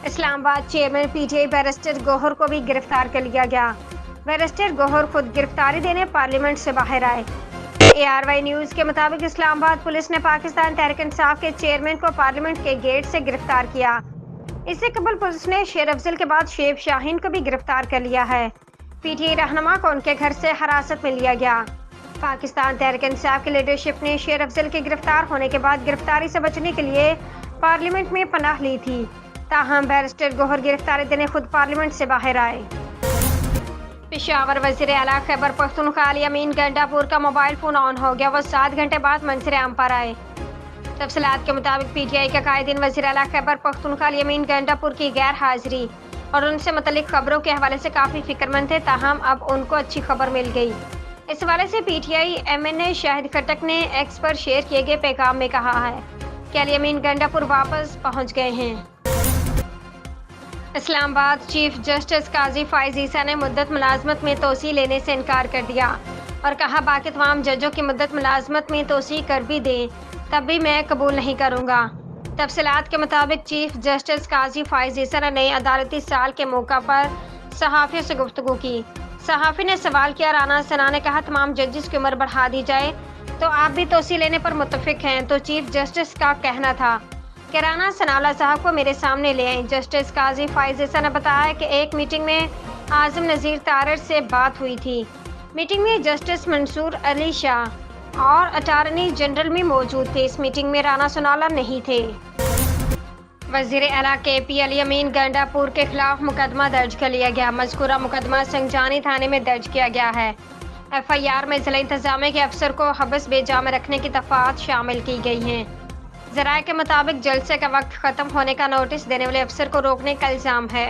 Islamabad chairman PTI barrister Gohar को भी गिरफ्तार कर लिया गया। बैरिस्टर गौहर खुद गिरफ्तारी देने पार्लियामेंट से बाहर आए। ARY न्यूज़ के मुताबिक इस्लामाबाद पुलिस ने पाकिस्तान तहरीक इंसाफ के चेयरमैन को पार्लियामेंट के गेट से गिरफ्तार किया। इससे कबल पुलिस ने शेर अफजल के बाद शेब शाहीन को भी गिरफ्तार कर लिया है। पीटीआई रहनुमा को उनके घर से हिरासत में लिया गया। पाकिस्तान तहरीक इंसाफ की लीडरशिप ने शेर अफजल के गिरफ्तार होने के बाद गिरफ्तारी से बचने के लिए पार्लियामेंट में पनाह ली थी। ताहम बैरिस्टर गौहर गिरफ्तारी देने खुद पार्लियामेंट से बाहर आए। पेशावर वज़ीर आला खैबर पख्तूनख्वा अली अमीन गंडापुर का मोबाइल फोन ऑन हो गया। वह 7 घंटे बाद मंजर आम पर आए। तफसीलात के मुताबिक पीटीआई के कायदीन वज़ीर आला खैबर पख्तूनख्वा अली अमीन गंडापुर की गैर हाजिरी और उनसे मुतल्लिक खबरों के हवाले से काफ़ी फिक्रमंद थे। ताहम अब उनको अच्छी खबर मिल गई। इस हवाले से पीटीआई MNA शाहिद खट्टक ने एक्स पर शेयर किए गए पैगाम में कहा है कि अली अमीन गंडापुर वापस पहुंच गए हैं। इस्लामाबाद चीफ जस्टिस काजी फाइज ईसा ने मुद्दत मुलाजमत में तोसी लेने से इनकार कर दिया और कहा बाकी तमाम जजों की मुद्दत मुलाजमत में तोसी कर भी दें तब भी मैं कबूल नहीं करूँगा। तफसीलात के मुताबिक चीफ जस्टिस काजी फाइज ईसा ने नए अदालती साल के मौका पर सहाफ़ियों से गुफ्तगू की। सहाफ़ी ने सवाल किया, राना सना ने कहा तमाम जजेस की उम्र बढ़ा दी जाए तो आप भी तोसी लेने पर मुत्तफिक हैं। तो चीफ जस्टिस का कहना था कि राना सनाला साहब को मेरे सामने ले आए। जस्टिस काजी फाइज ईसा ने बताया कि एक मीटिंग में आज़म नज़ीर तारड़ से बात हुई थी। मीटिंग में जस्टिस मंसूर अली शाह और अटारनी जनरल भी मौजूद थे। इस मीटिंग में राना सनाला नहीं थे। वज़ीर आला KP अली अमीन गंडापुर के खिलाफ मुकदमा दर्ज कर लिया गया। मज़कूरा मुकदमा संजानी थाने में दर्ज किया गया है। FIR में ज़िला इंतज़ामिया के अफसर को हबस बेजा में रखने की दफ़ात शामिल की गई हैं। ज़राए के मुताबिक जलसे का वक्त ख़त्म होने का नोटिस देने वाले अफसर को रोकने का इल्ज़ाम है।